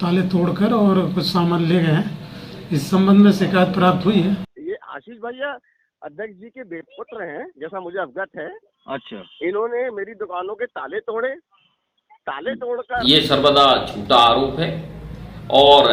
ताले तोड़कर और कुछ सामान ले गए हैं। इस संबंध में शिकायत प्राप्त हुई है। ये आशीष भैया अध्यक्ष जी के बेपुत्र हैं, जैसा मुझे अवगत है। अच्छा, इन्होंने मेरी दुकानों के ताले तोड़े, ताले तोड़कर ये सर्वदा झूठा आरोप है और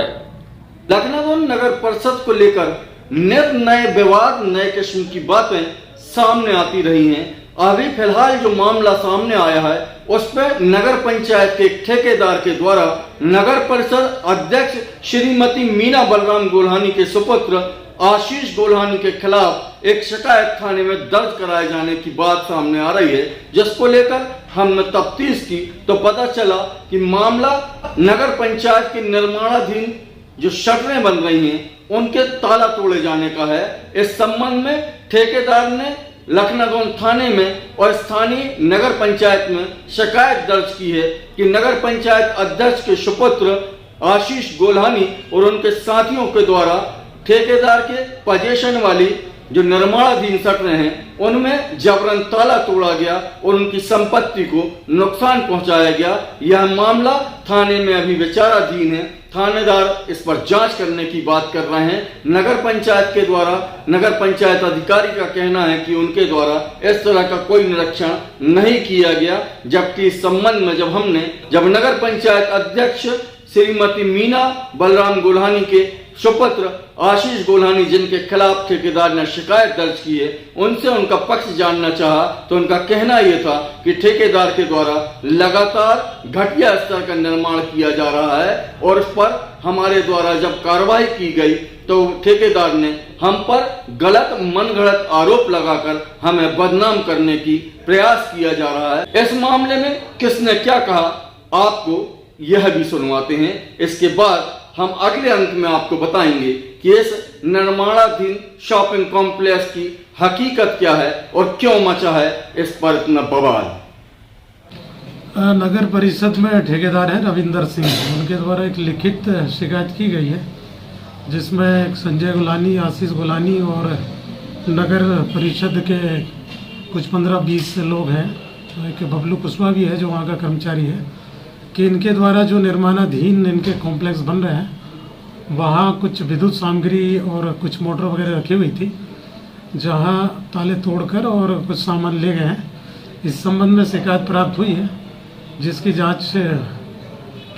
लखनऊ नगर परिषद को लेकर नित नए विवाद, नए किस्म की बातें सामने आती रही हैं। अभी फिलहाल जो मामला सामने आया है उस पर नगर पंचायत के ठेकेदार के द्वारा नगर परिषद अध्यक्ष श्रीमती मीना बलराम गोल्हानी के सुपुत्र आशीष गोल्हानी के खिलाफ एक शिकायत थाने में दर्ज कराए जाने की बात सामने आ रही है, जिसको लेकर हमने तफ्तीश की तो पता चला कि मामला नगर पंचायत के निर्माणाधीन जो शटरें बन रही हैं उनके ताला तोड़े जाने का है। इस संबंध में ठेकेदार ने लखनऊ थाने में और स्थानीय नगर पंचायत में शिकायत दर्ज की है कि नगर पंचायत अध्यक्ष के सुपुत्र आशीष गोल्हानी और उनके साथियों के द्वारा ठेकेदार के पोजीशन वाली जो निर्माणाधीन शटरें हैं उनमें जबरन ताला तोड़ा गया और उनकी संपत्ति को नुकसान पहुंचाया गया। यह मामला थाने में अभी विचाराधीन है। थानेदार इस पर जांच करने की बात कर रहे हैं। नगर पंचायत के द्वारा नगर पंचायत अधिकारी का कहना है कि उनके द्वारा इस तरह का कोई निरीक्षण नहीं किया गया, जबकि इस संबंध में जब नगर पंचायत अध्यक्ष श्रीमती मीना बलराम गोल्हानी के सुपुत्र आशीष गोल्हानी जिनके खिलाफ ठेकेदार ने शिकायत दर्ज की है उनसे उनका पक्ष जानना चाहा तो उनका कहना यह था कि ठेकेदार के द्वारा लगातार घटिया स्तर का निर्माण किया जा रहा है और उस पर हमारे द्वारा जब कार्रवाई की गई तो ठेकेदार ने हम पर गलत मनगढ़ंत आरोप लगाकर हमें बदनाम करने की प्रयास किया जा रहा है। इस मामले में किसने क्या कहा आपको यह भी सुनवाते हैं। इसके बाद हम अगले अंक में आपको बताएंगे कि इस निर्माणाधीन शॉपिंग कॉम्प्लेक्स की हकीकत क्या है और क्यों मचा है इस पर इतना बवाल। नगर परिषद में ठेकेदार है रविंदर सिंह, उनके द्वारा एक लिखित शिकायत की गई है जिसमें एक संजय गोलानी, आशीष गोलानी और नगर परिषद के कुछ 15-20 लोग हैं, एक बबलू कुशवाहा भी है जो वहाँ का कर्मचारी है, कि इनके द्वारा जो निर्माणाधीन इनके कॉम्प्लेक्स बन रहे हैं वहाँ कुछ विद्युत सामग्री और कुछ मोटर वगैरह रखी हुई थी, जहाँ ताले तोड़कर और कुछ सामान ले गए हैं। इस संबंध में शिकायत प्राप्त हुई है जिसकी जांच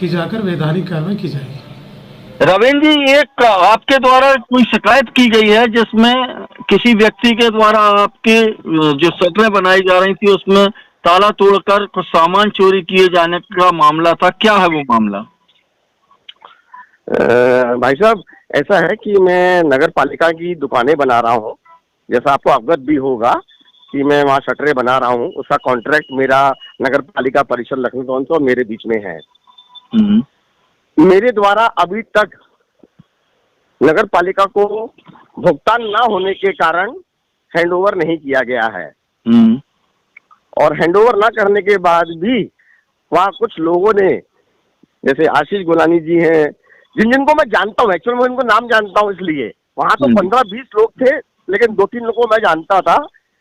की जाकर वैधानिक कार्रवाई की जाएगी। रविंद्र जी, एक आपके द्वारा कोई शिकायत की गई है जिसमें किसी व्यक्ति के द्वारा आपके जो शटरें बनाई जा रही थी उसमें ताला तोड़कर कुछ सामान चोरी किए जाने का मामला था, क्या है वो मामला? भाई साहब, ऐसा है कि मैं नगर पालिका की दुकानें बना रहा हूँ, जैसा आपको अवगत भी होगा कि मैं वहाँ शटरें बना रहा हूँ। उसका कॉन्ट्रैक्ट मेरा नगर पालिका परिषद लखनऊ और मेरे बीच में है। मेरे द्वारा अभी तक नगर पालिका को भुगतान ना होने के कारण हैंडओवर नहीं किया गया है और हैंडओवर ना करने के बाद भी वहाँ कुछ लोगों ने, जैसे आशीष गोलानी जी हैं, जिनको मैं जानता हूँ, एक्चुअली मैं उनको नाम जानता हूँ, इसलिए वहाँ तो 15-20 लोग थे लेकिन 2-3 लोगों को मैं जानता था,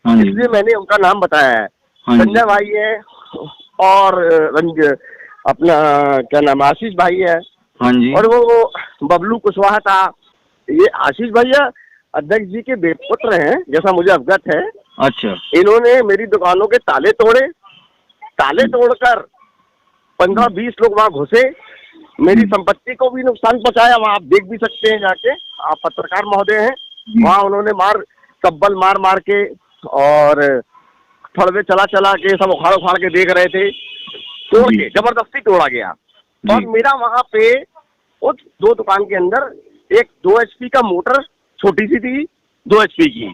इसलिए मैंने उनका नाम बताया है। संजय भाई है और अपना क्या नाम आशीष भाई है और वो बबलू कुशवाहा था। ये आशीष भैया अध्यक्ष जी के बेपुत्र हैं, जैसा मुझे अवगत है। अच्छा, इन्होंने मेरी दुकानों के ताले तोड़े, ताले तोड़कर 15-20 लोग वहाँ घुसे, मेरी संपत्ति को भी नुकसान पहुंचाया। वहाँ आप देख भी सकते हैं जाके, आप पत्रकार महोदय हैं, वहाँ उन्होंने तब्बल मार के और फड़वे चला के सब उखाड़ के देख रहे थे, तोड़ के जबरदस्ती तोड़ा गया। और मेरा वहाँ पे उस 2 दुकान के अंदर एक 2 HP का मोटर छोटी सी थी, 2 HP की,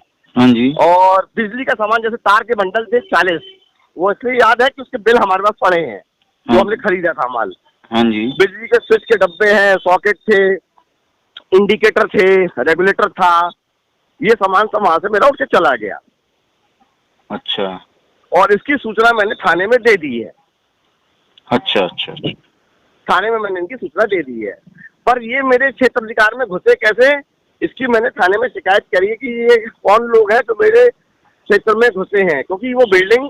और बिजली का सामान जैसे तार के बंडल थे 40, वो इसलिए याद है कि उसके बिल हमारे पास पड़े हैं जो हमने खरीदा था माल। बिजली के स्विच के डब्बे हैं, सॉकेट थे, इंडिकेटर थे, रेगुलेटर था, ये सामान सब वहां से मेरा उठ के चला गया। अच्छा, और इसकी सूचना मैंने थाने में दे दी है। अच्छा, थाने में मैंने इनकी सूचना दे दी है, पर ये मेरे क्षेत्र अधिकार में घुसे कैसे, इसकी मैंने थाने में शिकायत करी है कि ये कौन लोग हैं जो मेरे क्षेत्र में घुसे हैं, क्योंकि वो बिल्डिंग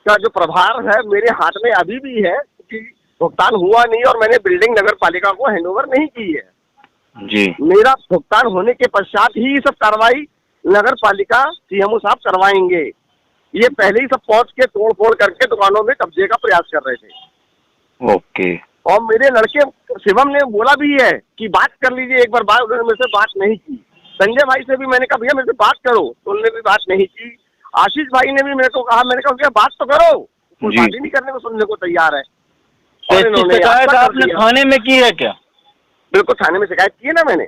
का जो प्रभार है मेरे हाथ में अभी भी है, क्योंकि भुगतान हुआ नहीं और मैंने बिल्डिंग नगर पालिका को हैंडओवर नहीं की है जी। मेरा भुगतान होने के पश्चात ही ये सब कार्रवाई नगर पालिका सीएमओ साहब करवाएंगे। ये पहले ही सब पहुंच के तोड़ फोड़ करके दुकानों में कब्जे का प्रयास कर रहे थे। ओके। और मेरे लड़के शिवम ने बोला भी है कि बात कर लीजिए एक बार, बात उन्होंने मेरे से बात नहीं की। संजय भाई से भी मैंने कहा भैया मेरे से बात करो, तो उन्होंने भी बात नहीं की। आशीष भाई ने भी मेरे को कहा, मैंने कहा भैया बात तो करो, कोई बात ही नहीं करने को, सुनने को तैयार है। तो इसकी शिकायत आपने थाने में की है क्या? बिल्कुल थाने में शिकायत की है ना मैंने।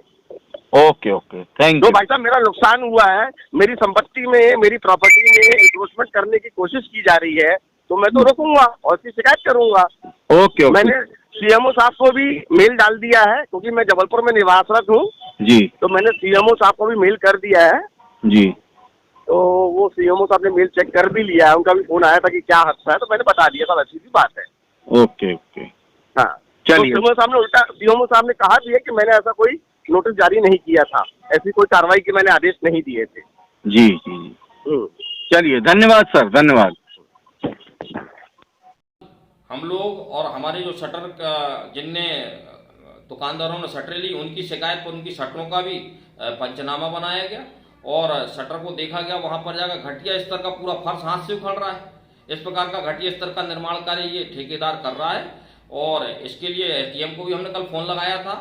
ओके ओके, थैंक तो यू। भाई साहब मेरा नुकसान हुआ है, मेरी संपत्ति में, मेरी प्रॉपर्टी में इंक्रोचमेंट करने की कोशिश की जा रही है, तो मैं तो रोकूंगा और इसकी शिकायत करूंगा। Okay okay. मैंने सीएमओ साहब को भी मेल डाल दिया है, क्योंकि मैं जबलपुर में निवासरत हूँ जी तो मैंने सीएमओ साहब को भी मेल कर दिया है। जी। तो वो सीएमओ साहब ने मेल चेक कर भी लिया है, उनका भी फोन आया था कि क्या हादसा है, तो मैंने बता दिया था, वैसी सी बात है। ओके ओके, हाँ चलिए। तो सीएमओ साहब ने कहा भी है कि मैंने ऐसा कोई नोटिस जारी नहीं किया था, ऐसी कोई कार्रवाई के मैंने आदेश नहीं दिए थे। जी जी, चलिए, धन्यवाद सर, धन्यवाद। हम लोग और हमारे जो शटर का जिनने दुकानदारों ने शटरें ली उनकी शिकायत पर उनकी शटरों का भी पंचनामा बनाया गया और शटर को देखा गया। वहां पर जाकर घटिया स्तर का पूरा फर्श हाथ से उखड़ रहा है। इस प्रकार का घटिया स्तर का निर्माण कार्य ये ठेकेदार कर रहा है और इसके लिए एसडीएम को भी हमने कल फोन लगाया था।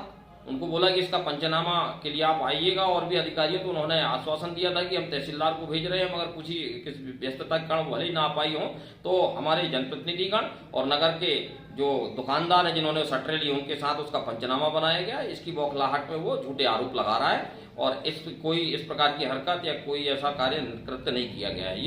उनको बोला कि इसका पंचनामा के लिए आप आइएगा और भी अधिकारियों को उन्होंने आश्वासन दिया था कि हम तहसीलदार को भेज रहे हैं, मगर कुछ ही किस व्यस्तता के कारण भले ही ना आ पाई हो। तो हमारे जनप्रतिनिधिगण और नगर के जो दुकानदार हैं जिन्होंने शटरें ली उनके साथ उसका पंचनामा बनाया गया। इसकी बौखलाहट में वो झूठे आरोप लगा रहा है और कोई इस प्रकार की हरकत या कोई ऐसा कार्य कृत्य नहीं किया गया है।